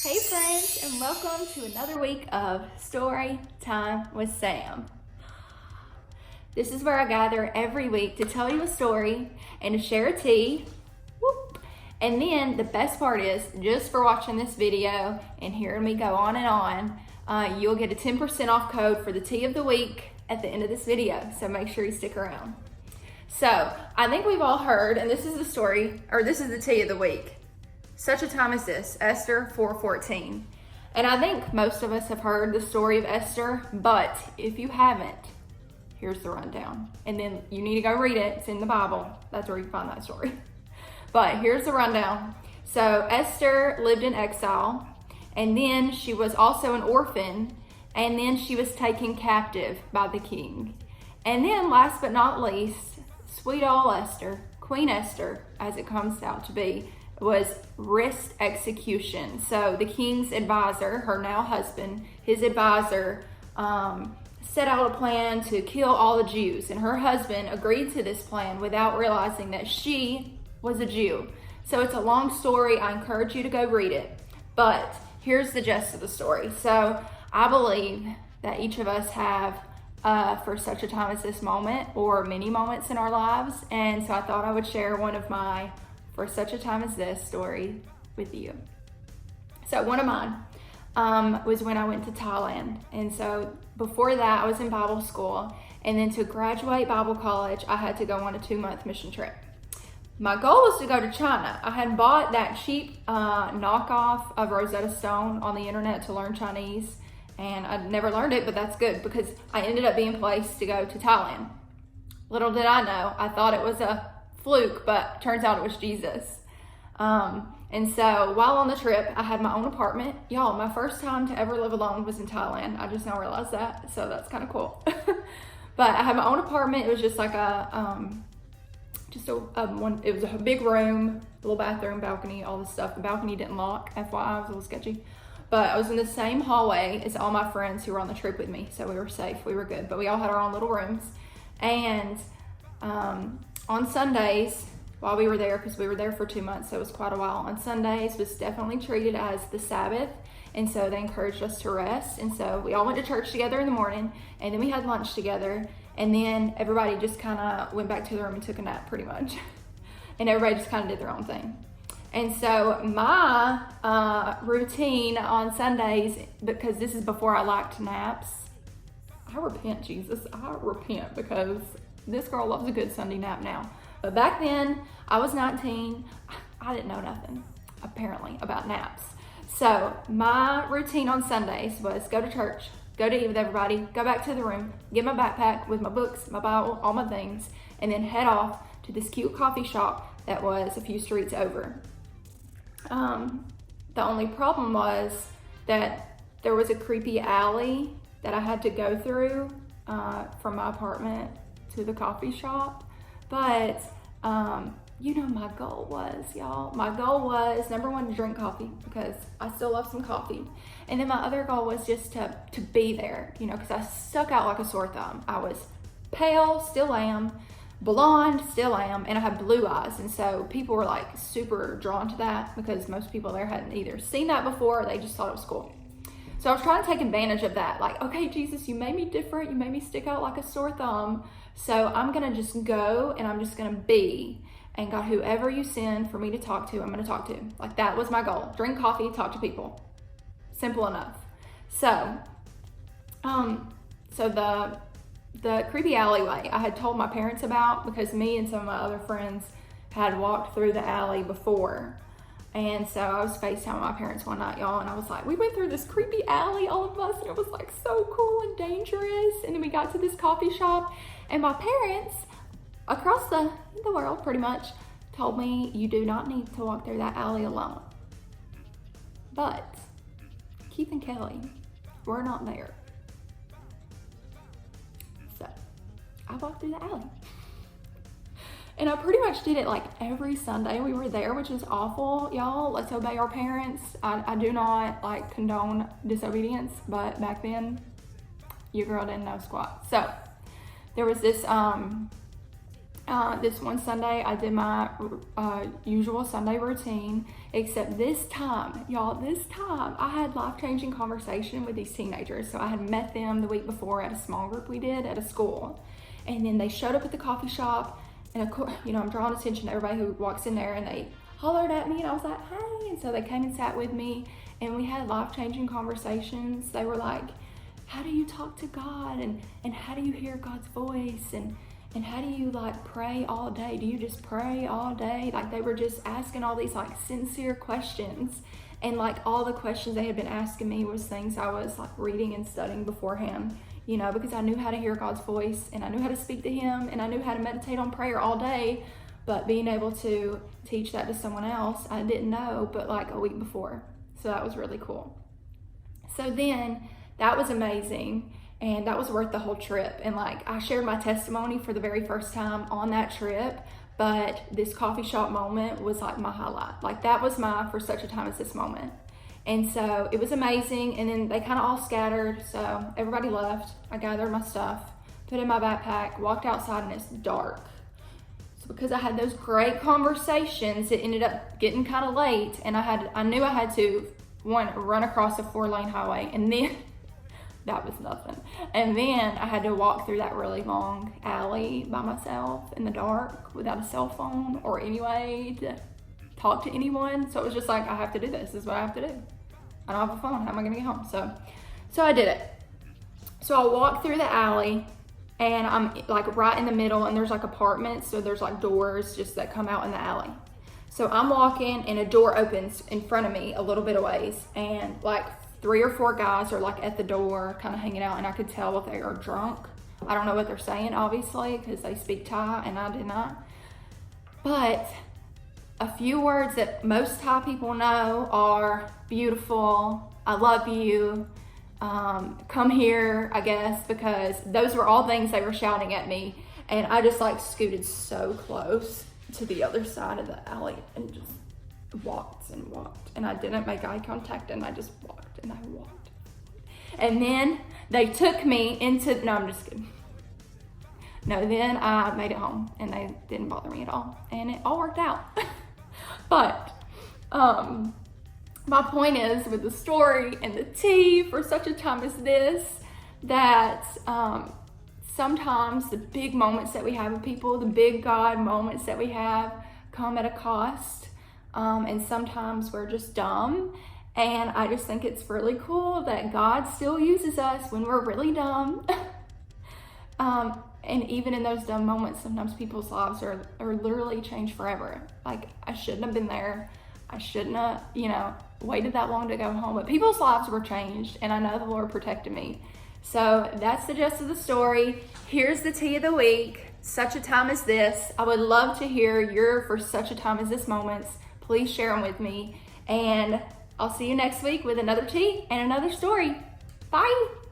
Hey friends, and welcome to another week of Story Time with Sam. This is where I gather every week to tell you a story and to share a tea. Whoop. And then the best part is, just for watching this video and hearing me go on and on, you'll get a 10% off code for the tea of the week at the end of this video. So make sure you stick around. So I think we've all heard, and this is the story, or this is the tea of the week. Such a time as this, Esther 4:14. And I think most of us have heard the story of Esther, but if you haven't, here's the rundown. And then you need to go read it. It's in the Bible. That's where you can find that story. But here's the rundown. So Esther lived in exile, and then she was also an orphan, and then she was taken captive by the king. And then last but not least, sweet old Esther, Queen Esther, as it comes out to be, was wrist execution. So the king's advisor, her now husband, his advisor, set out a plan to kill all the Jews, and her husband agreed to this plan without realizing that she was a Jew. So it's a long story. I encourage you to go read it, but here's the gist of the story. So I believe that each of us have for such a time as this moment, or many moments in our lives, and so I thought I would share one of my for such a time as this story with you. So one of mine was when I went to Thailand. And so before that, I was in Bible school. And then to graduate Bible college, I had to go on a 2-month mission trip. My goal was to go to China. I had bought that cheap knockoff of Rosetta Stone on the internet to learn Chinese. And I'd never learned it, but that's good because I ended up being placed to go to Thailand. Little did I know, I thought it was a fluke, but turns out it was Jesus. And so while on the trip, I had my own apartment. Y'all, my first time to ever live alone was in Thailand. I just now realized that, so that's kind of cool. But I had my own apartment. It was just like it was a big room, little bathroom, balcony, all this stuff. The balcony didn't lock, FYI, it was a little sketchy. But I was in the same hallway as all my friends who were on the trip with me, so we were safe, we were good. But we all had our own little rooms. And on Sundays, while we were there, because we were there for 2 months, so it was quite a while, on Sundays was definitely treated as the Sabbath, and so they encouraged us to rest. And so we all went to church together in the morning, and then we had lunch together, and then everybody just kind of went back to the room and took a nap pretty much. And everybody just kind of did their own thing. And so my routine on Sundays, because this is before I liked naps, I repent, Jesus, I repent, because this girl loves a good Sunday nap now. But back then, I was 19. I didn't know nothing, apparently, about naps. So my routine on Sundays was go to church, go to eat with everybody, go back to the room, get my backpack with my books, my Bible, all my things, and then head off to this cute coffee shop that was a few streets over. The only problem was that there was a creepy alley that I had to go through from my apartment to the coffee shop. But my goal was, y'all, number one, to drink coffee, because I still love some coffee. And then my other goal was just to be there, because I stuck out like a sore thumb. I was pale, still am, blonde, still am, and I had blue eyes. And so people were like super drawn to that, because most people there hadn't either seen that before, or they just thought it was cool. So I was trying to take advantage of that. Like, okay, Jesus, you made me different. You made me stick out like a sore thumb. So I'm going to just go, and I'm just going to be. And God, whoever you send for me to talk to, I'm going to talk to. Like, that was my goal. Drink coffee, talk to people. Simple enough. So, the creepy alleyway I had told my parents about, because me and some of my other friends had walked through the alley before. And so I was FaceTiming my parents one night, y'all, and I was like, we went through this creepy alley, all of us, and it was like so cool and dangerous. And then we got to this coffee shop, and my parents across the world pretty much told me, you do not need to walk through that alley alone. But Keith and Kelly were not there. So I walked through the alley. And I pretty much did it like every Sunday we were there, which is awful, y'all. Let's obey our parents. I do not like condone disobedience, but back then, your girl didn't know squat. So there was this This one Sunday, I did my usual Sunday routine, except this time, y'all, I had life-changing conversation with these teenagers. So I had met them the week before at a small group we did at a school. And then they showed up at the coffee shop, and of course, you know, I'm drawing attention to everybody who walks in there, and they hollered at me, and I was like, hey. And so they came and sat with me, and we had life-changing conversations. They were like, how do you talk to God? And how do you hear God's voice? And how do you like pray all day? Do you just pray all day? Like they were just asking all these like sincere questions. And like all the questions they had been asking me was things I was like reading and studying beforehand, you know, because I knew how to hear God's voice, and I knew how to speak to him, and I knew how to meditate on prayer all day. But being able to teach that to someone else, I didn't know but like a week before. So that was really cool. So then that was amazing. And that was worth the whole trip. And like I shared my testimony for the very first time on that trip, but this coffee shop moment was like my highlight. Like that was my for such a time as this moment. And so it was amazing. And then they kind of all scattered. So everybody left. I gathered my stuff, put it in my backpack, walked outside, and it's dark. So because I had those great conversations, it ended up getting kind of late, and I knew I had to run across a 4-lane highway, and then that was nothing. And then I had to walk through that really long alley by myself in the dark without a cell phone or any way to talk to anyone. So it was just like, I have to do this. This is what I have to do. I don't have a phone. How am I gonna get home? So I did it. So I walked through the alley, and I'm like right in the middle, and there's like apartments. So there's like doors just that come out in the alley. So I'm walking, and a door opens in front of me a little bit of ways, and like 3 or 4 guys are like at the door kind of hanging out, and I could tell if they are drunk. I don't know what they're saying, obviously, because they speak Thai and I did not. But a few words that most Thai people know are beautiful, I love you, come here, I guess, because those were all things they were shouting at me. And I just like scooted so close to the other side of the alley and just walked and walked, and I didn't make eye contact, and I just walked and I walked. And then they took me into, no, I'm just kidding. No, then I made it home, and they didn't bother me at all, and it all worked out. But my point is with the story and the tea for such a time as this, that sometimes the big moments that we have with people, the big God moments that we have, come at a cost. And sometimes we're just dumb. And I just think it's really cool that God still uses us when we're really dumb. And even in those dumb moments, sometimes people's lives are literally changed forever. Like, I shouldn't have been there. I shouldn't have, waited that long to go home. But people's lives were changed, and I know the Lord protected me. So that's the gist of the story. Here's the tea of the week. Such a time as this. I would love to hear your for such a time as this moments. Please share them with me. And I'll see you next week with another tea and another story. Bye.